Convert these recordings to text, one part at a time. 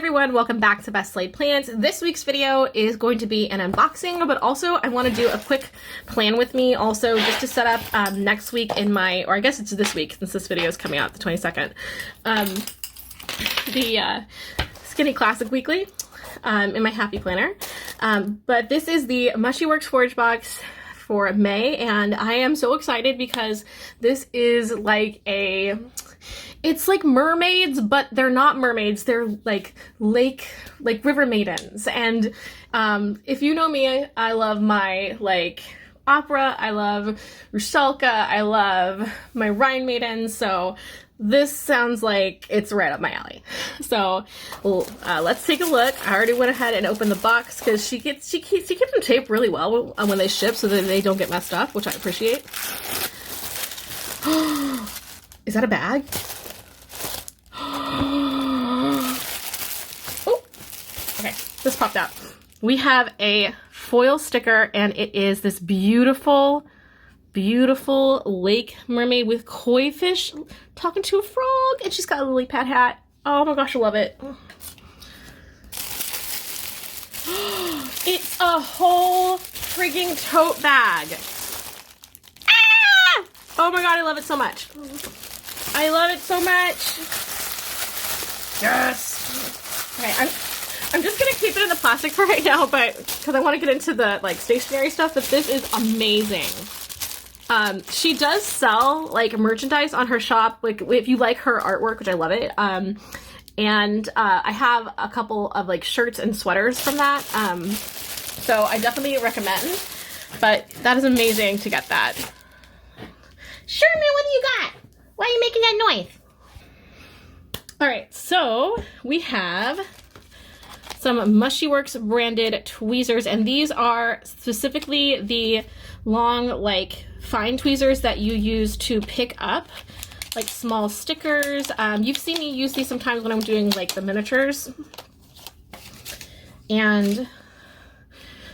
everyone, welcome back to Best Laid Plans. This week's video is going to be an unboxing, but also I want to do a quick plan with me also just to set up next week in my, or I guess it's this week since this video is coming out the 22nd, the Skinny Classic Weekly in my Happy Planner. But this is the MushieWorks Forage Box for May, and I am so excited because this is like it's like mermaids, but they're not mermaids. They're like river maidens. And if you know me, I love my opera. I love Rusalka. I love my Rhine maidens. So this sounds like it's right up my alley. So let's take a look. I already went ahead and opened the box because she keeps them taped really well when they ship so that they don't get messed up, which I appreciate. Is that a bag? Oh, okay, this popped out. We have a foil sticker, and it is this beautiful, beautiful lake mermaid with koi fish talking to a frog, and she's got a lily pad hat. Oh my gosh, I love it. It's a whole frigging tote bag. Ah! Oh my god, I love it so much. I love it so much. Yes. Okay, I'm just gonna keep it in the plastic for right now, but because I want to get into the stationery stuff. But this is amazing. She does sell merchandise on her shop, if you like her artwork, which I love it. And I have a couple of shirts and sweaters from that. So I definitely recommend. But that is amazing to get that. Sherman, what do you got? Why are you making that noise? All right, so we have some MushieWorks branded tweezers, and these are specifically the long, fine tweezers that you use to pick up small stickers. You've seen me use these sometimes when I'm doing the miniatures. And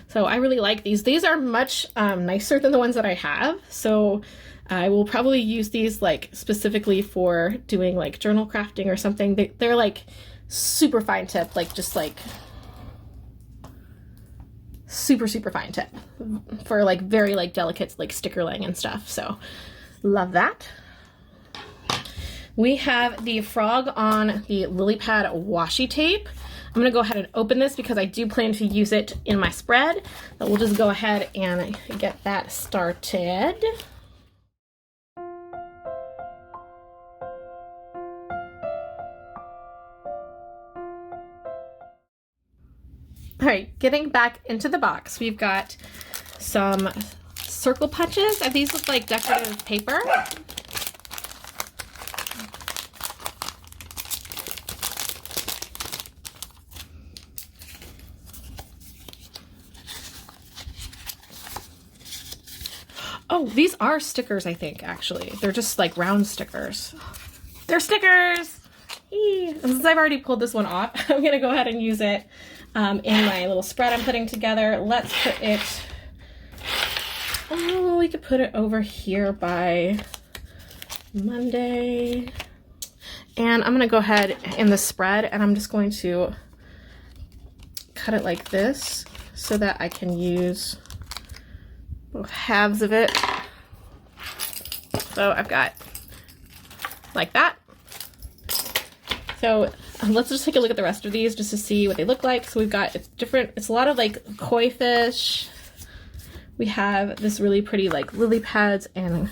so I really like these. These are much nicer than the ones that I have. So I will probably use these specifically for doing journal crafting or something. They're super fine tip, super, super fine tip for very delicate sticker laying and stuff. So love that. We have the frog on the lily pad washi tape. I'm gonna go ahead and open this because I do plan to use it in my spread. But we'll just go ahead and get that started. All right, getting back into the box, we've got some circle punches, and these look like decorative paper. Oh, these are stickers, I think, actually. They're just round stickers. They're stickers! Eee. And since I've already pulled this one off, I'm gonna go ahead and use it in my little spread I'm putting together. Let's put it, oh, we could put it over here by Monday. And I'm gonna go ahead in the spread, and I'm just going to cut it like this so that I can use halves of it. So I've got like that. So let's just take a look at the rest of these just to see what they look like. So we've got, it's different, it's a lot of koi fish. We have this really pretty lily pads and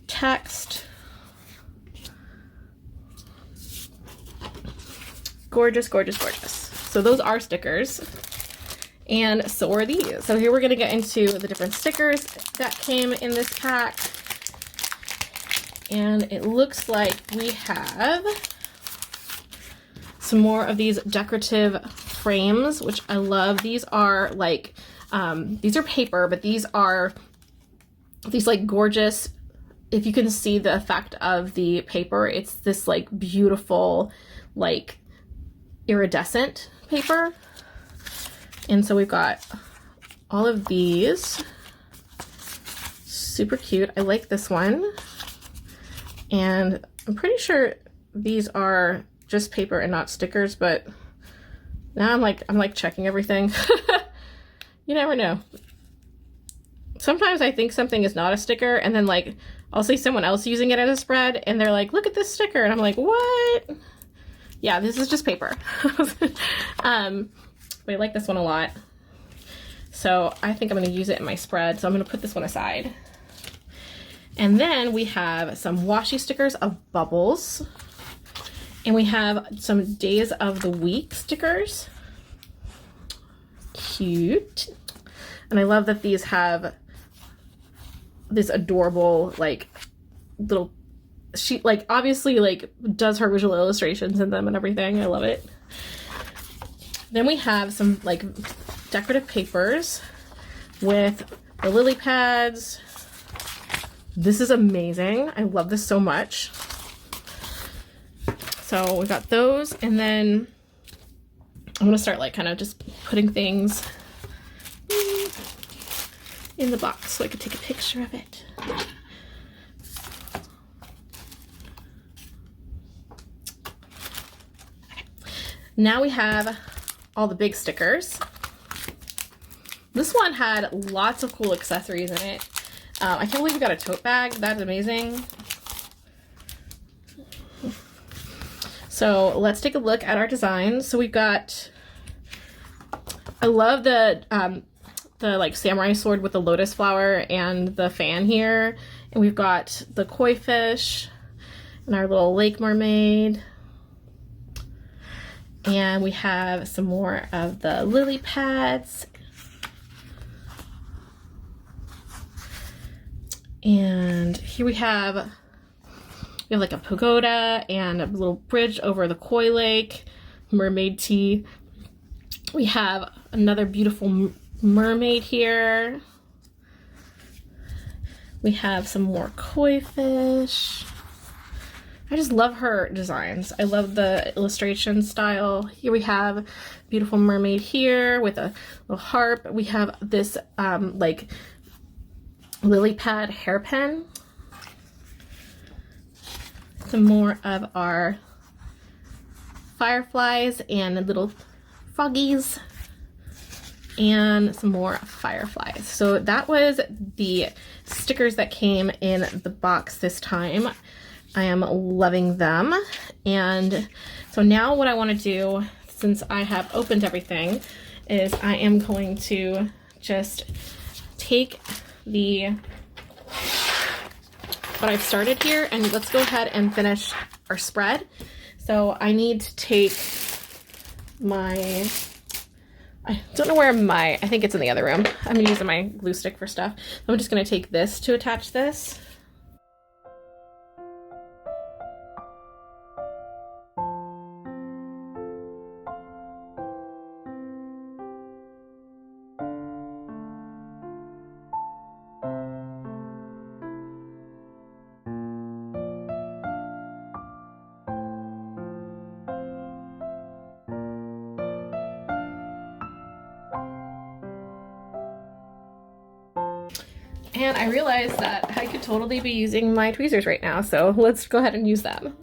text. Gorgeous, gorgeous, gorgeous. So those are stickers. And so are these. So here we're gonna get into the different stickers that came in this pack. And it looks like we have some more of these decorative frames, which I love. These are these are paper, but these are these gorgeous, if you can see the effect of the paper, it's this beautiful iridescent paper. And so we've got all of these. Super cute. I like this one. And I'm pretty sure these are just paper and not stickers, but Now I'm like checking everything. You never know. Sometimes I think something is not a sticker, and then like I'll see someone else using it as a spread and they're like, look at this sticker, and I'm like, what? Yeah, this is just paper. But I like this one a lot, so I think I'm going to use it in my spread, so I'm going to put this one aside. And then we have some washi stickers of bubbles, and we have some days of the week stickers. Cute. And I love that these have this adorable like little, she like obviously like does her visual illustrations in them and everything. I love it. Then we have some like decorative papers with the lily pads. This is amazing. I love this so much. So we got those, and then I'm gonna start like kind of just putting things in the box so I could take a picture of it. Okay. Now we have all the big stickers. This one had lots of cool accessories in it. I can't believe we got a tote bag. That's amazing. So let's take a look at our designs. So we've got, I love the like samurai sword with the lotus flower and the fan here. And we've got the koi fish and our little lake mermaid. And we have some more of the lily pads. And here we have like a pagoda and a little bridge over the koi lake, mermaid tea. We have another beautiful mermaid here. We have some more koi fish. I just love her designs. I love the illustration style. Here we have beautiful mermaid here with a little harp. We have this like lily pad hairpin. Some more of our fireflies and little froggies, and some more fireflies. So that was the stickers that came in the box this time. I am loving them. And so now what I want to do, since I have opened everything, is I am going to just take what I've started here, and let's go ahead and finish our spread. So I need to take my, I don't know where I think it's in the other room. I'm using my glue stick for stuff. I'm just going to take this to attach this. And I realized that I could totally be using my tweezers right now, so let's go ahead and use them.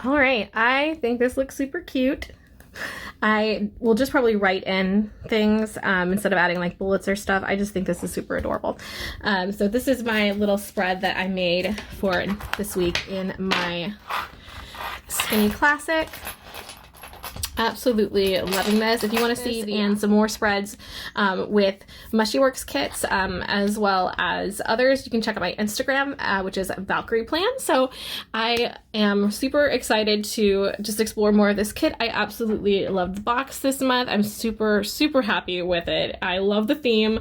All right, I think this looks super cute. I will just probably write in things instead of adding like bullets or stuff. I just think this is super adorable. So this is my little spread that I made for this week in my Skinny Classic. Absolutely loving this. If you want to see and some more spreads with MushieWorks kits as well as others, you can check out my Instagram, which is Valkyrie Plan. So I am super excited to just explore more of this kit. I absolutely loved the box this month. I'm super, super happy with it. I love the theme.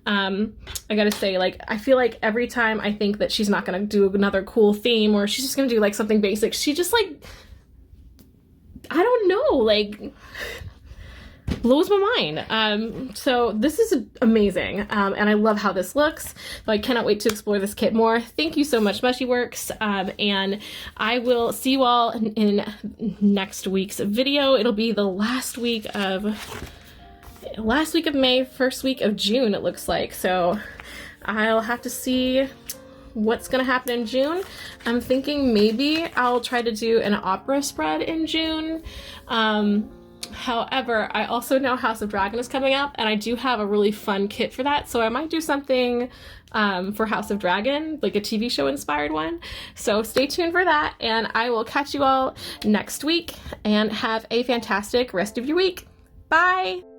I gotta say, like, I feel like every time I think that she's not gonna do another cool theme or she's just gonna do like something basic, she just like, I don't know, like, blows my mind. So this is amazing, and I love how this looks. So I cannot wait to explore this kit more. Thank you so much, MushieWorks, and I will see you all in next week's video. It'll be the last week of May, first week of June, it looks like. So I'll have to see what's gonna happen in June. I'm thinking maybe I'll try to do an opera spread in June. However, I also know House of Dragon is coming up, and I do have a really fun kit for that, so I might do something for House of Dragon, like a TV show inspired one. So stay tuned for that, and I will catch you all next week, and have a fantastic rest of your week. Bye!